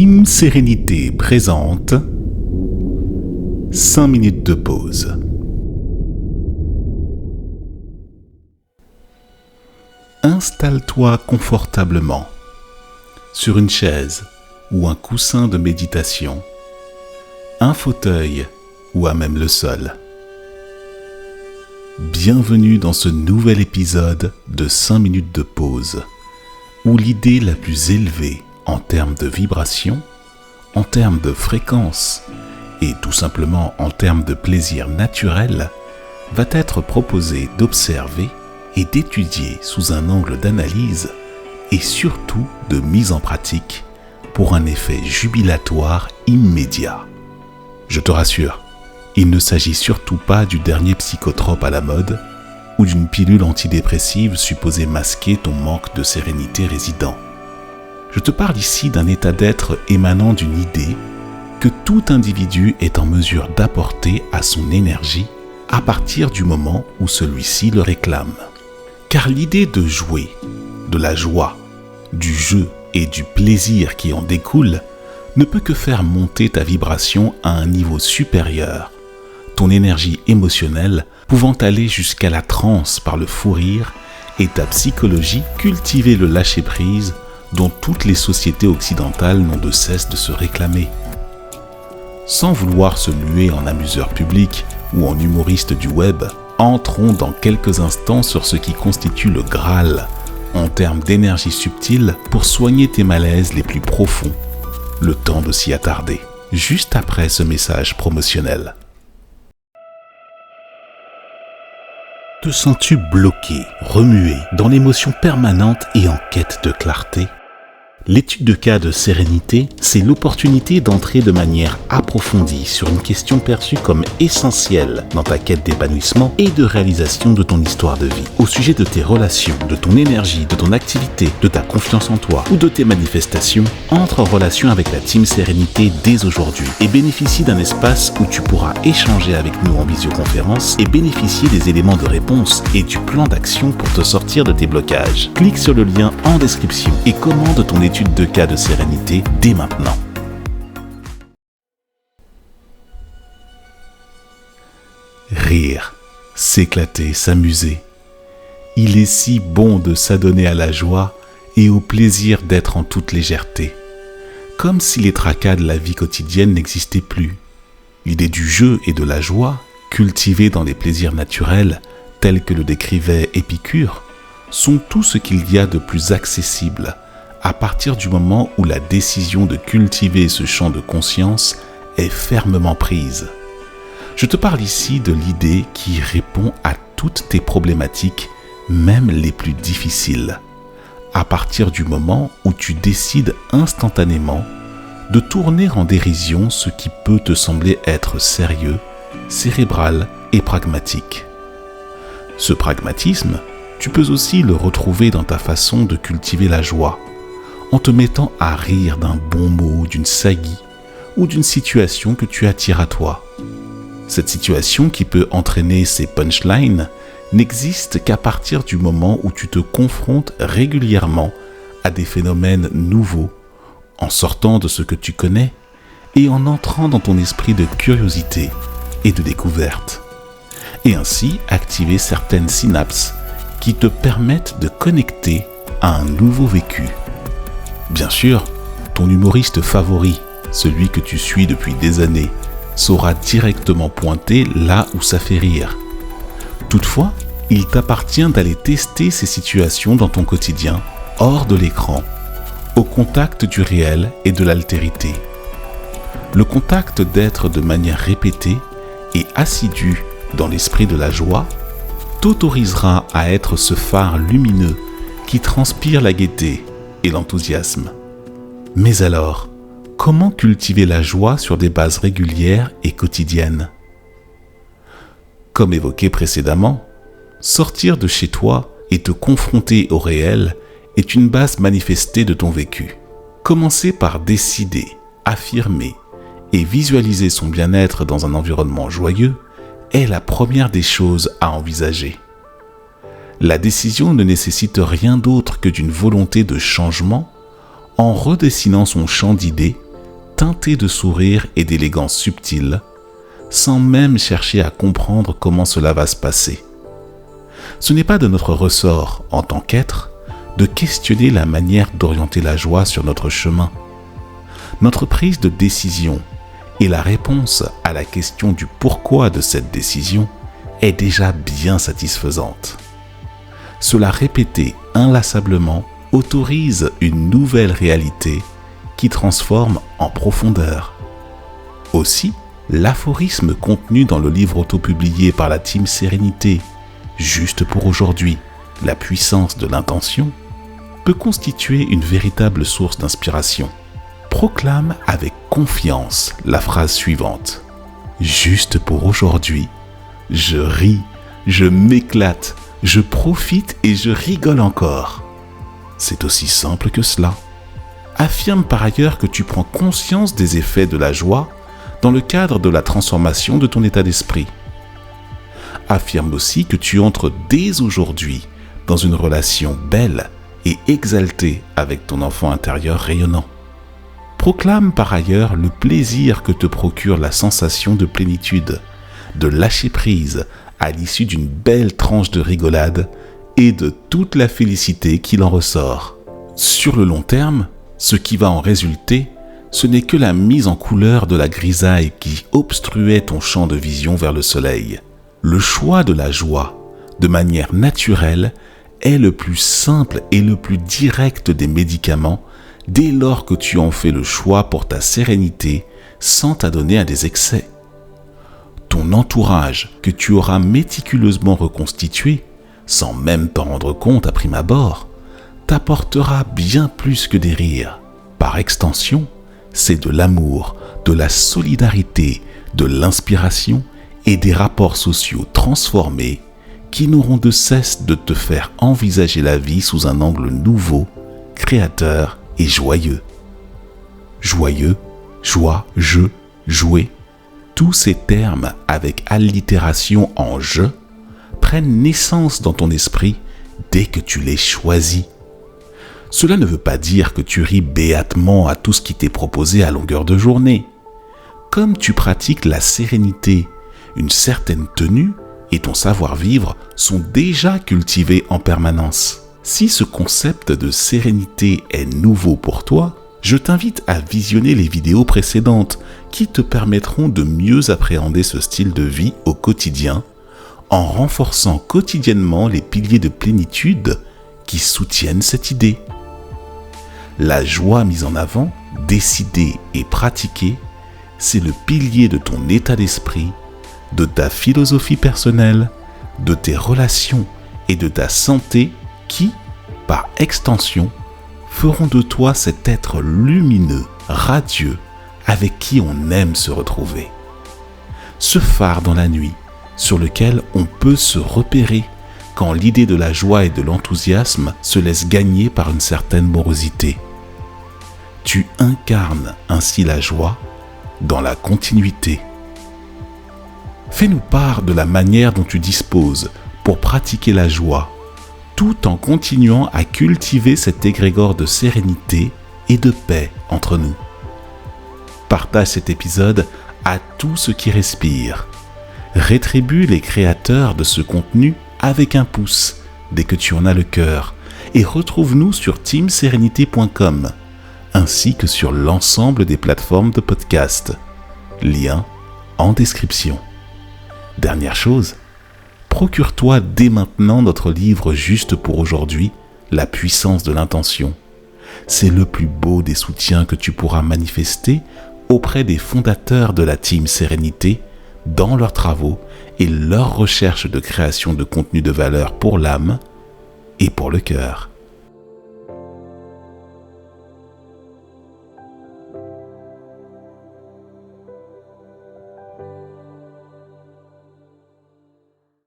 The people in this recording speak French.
Team Sérénité présente 5 minutes de pause. Installe-toi confortablement sur une chaise ou un coussin de méditation, un fauteuil ou à même le sol. Bienvenue dans ce nouvel épisode de 5 minutes de pause, où l'idée la plus élevée en termes de vibration, en termes de fréquence et tout simplement en termes de plaisir naturel va être proposée d'observer et d'étudier sous un angle d'analyse et surtout de mise en pratique pour un effet jubilatoire immédiat. Je te rassure, il ne s'agit surtout pas du dernier psychotrope à la mode ou d'une pilule antidépressive supposée masquer ton manque de sérénité résident. Je te parle ici d'un état d'être émanant d'une idée que tout individu est en mesure d'apporter à son énergie à partir du moment où celui-ci le réclame. Car l'idée de jouer, de la joie, du jeu et du plaisir qui en découle ne peut que faire monter ta vibration à un niveau supérieur, ton énergie émotionnelle pouvant aller jusqu'à la transe par le fou rire et ta psychologie cultiver le lâcher-prise dont toutes les sociétés occidentales n'ont de cesse de se réclamer. Sans vouloir se muer en amuseur public ou en humoriste du web, entrons dans quelques instants sur ce qui constitue le Graal en termes d'énergie subtile pour soigner tes malaises les plus profonds. Le temps de s'y attarder, juste après ce message promotionnel. Te sens-tu bloqué, remué, dans l'émotion permanente et en quête de clarté ? L'étude de cas de sérénité, c'est l'opportunité d'entrer de manière approfondie sur une question perçue comme essentielle dans ta quête d'épanouissement et de réalisation de ton histoire de vie. Au sujet de tes relations, de ton énergie, de ton activité, de ta confiance en toi ou de tes manifestations, entre en relation avec la Team Sérénité dès aujourd'hui et bénéficie d'un espace où tu pourras échanger avec nous en visioconférence et bénéficier des éléments de réponse et du plan d'action pour te sortir de tes blocages. Clique sur le lien en description et commande ton étude de cas de sérénité dès maintenant. Rire, s'éclater, s'amuser. Il est si bon de s'adonner à la joie et au plaisir d'être en toute légèreté. Comme si les tracas de la vie quotidienne n'existaient plus. L'idée du jeu et de la joie, cultivée dans les plaisirs naturels, tels que le décrivait Épicure, sont tout ce qu'il y a de plus accessible à partir du moment où la décision de cultiver ce champ de conscience est fermement prise. Je te parle ici de l'idée qui répond à toutes tes problématiques, même les plus difficiles, à partir du moment où tu décides instantanément de tourner en dérision ce qui peut te sembler être sérieux, cérébral et pragmatique. Ce pragmatisme, tu peux aussi le retrouver dans ta façon de cultiver la joie, en te mettant à rire d'un bon mot, d'une saillie ou d'une situation que tu attires à toi. Cette situation qui peut entraîner ces punchlines n'existe qu'à partir du moment où tu te confrontes régulièrement à des phénomènes nouveaux, en sortant de ce que tu connais et en entrant dans ton esprit de curiosité et de découverte, et ainsi activer certaines synapses qui te permettent de connecter à un nouveau vécu. Bien sûr, ton humoriste favori, celui que tu suis depuis des années, saura directement pointer là où ça fait rire. Toutefois, il t'appartient d'aller tester ces situations dans ton quotidien, hors de l'écran, au contact du réel et de l'altérité. Le contact d'être de manière répétée et assidue dans l'esprit de la joie t'autorisera à être ce phare lumineux qui transpire la gaieté et l'enthousiasme. Mais alors, comment cultiver la joie sur des bases régulières et quotidiennes ? Comme évoqué précédemment, sortir de chez toi et te confronter au réel est une base manifestée de ton vécu. Commencer par décider, affirmer et visualiser son bien-être dans un environnement joyeux est la première des choses à envisager. La décision ne nécessite rien d'autre que d'une volonté de changement en redessinant son champ d'idées teinté de sourire et d'élégance subtile, sans même chercher à comprendre comment cela va se passer. Ce n'est pas de notre ressort, en tant qu'être, de questionner la manière d'orienter la joie sur notre chemin. Notre prise de décision et la réponse à la question du pourquoi de cette décision est déjà bien satisfaisante. Cela répété inlassablement autorise une nouvelle réalité qui transforme en profondeur. Aussi, l'aphorisme contenu dans le livre autopublié par la Team Sérénité, Juste pour aujourd'hui, la puissance de l'intention, peut constituer une véritable source d'inspiration. Proclame avec confiance la phrase suivante. Juste pour aujourd'hui, je ris, je m'éclate, je profite et je rigole encore. C'est aussi simple que cela. Affirme par ailleurs que tu prends conscience des effets de la joie dans le cadre de la transformation de ton état d'esprit. Affirme aussi que tu entres dès aujourd'hui dans une relation belle et exaltée avec ton enfant intérieur rayonnant. Proclame par ailleurs le plaisir que te procure la sensation de plénitude, de lâcher prise à l'issue d'une belle tranche de rigolade et de toute la félicité qu'il en ressort. Sur le long terme, ce qui va en résulter, ce n'est que la mise en couleur de la grisaille qui obstruait ton champ de vision vers le soleil. Le choix de la joie, de manière naturelle, est le plus simple et le plus direct des médicaments dès lors que tu en fais le choix pour ta sérénité sans t'adonner à des excès. Ton entourage que tu auras méticuleusement reconstitué, sans même t'en rendre compte à prime abord, t'apportera bien plus que des rires. Par extension, c'est de l'amour, de la solidarité, de l'inspiration et des rapports sociaux transformés qui n'auront de cesse de te faire envisager la vie sous un angle nouveau, créateur et joyeux. Joyeux, joie, jeu, jouer, tous ces termes avec allitération en « je » prennent naissance dans ton esprit dès que tu les choisis. Cela ne veut pas dire que tu ris béatement à tout ce qui t'est proposé à longueur de journée. Comme tu pratiques la sérénité, une certaine tenue et ton savoir-vivre sont déjà cultivés en permanence. Si ce concept de sérénité est nouveau pour toi, je t'invite à visionner les vidéos précédentes qui te permettront de mieux appréhender ce style de vie au quotidien en renforçant quotidiennement les piliers de plénitude qui soutiennent cette idée. La joie mise en avant, décidée et pratiquée, c'est le pilier de ton état d'esprit, de ta philosophie personnelle, de tes relations et de ta santé qui, par extension, feront de toi cet être lumineux, radieux, avec qui on aime se retrouver. Ce phare dans la nuit, sur lequel on peut se repérer quand l'idée de la joie et de l'enthousiasme se laisse gagner par une certaine morosité. Tu incarnes ainsi la joie dans la continuité. Fais-nous part de la manière dont tu disposes pour pratiquer la joie, tout en continuant à cultiver cet égrégore de sérénité et de paix entre nous. Partage cet épisode à tout ce qui respire. Rétribue les créateurs de ce contenu avec un pouce dès que tu en as le cœur et retrouve-nous sur teamserenity.com ainsi que sur l'ensemble des plateformes de podcast. Lien en description. Dernière chose, procure-toi dès maintenant notre livre Juste pour aujourd'hui, La puissance de l'intention. C'est le plus beau des soutiens que tu pourras manifester auprès des fondateurs de la Team Sérénité dans leurs travaux et leur recherche de création de contenu de valeur pour l'âme et pour le cœur.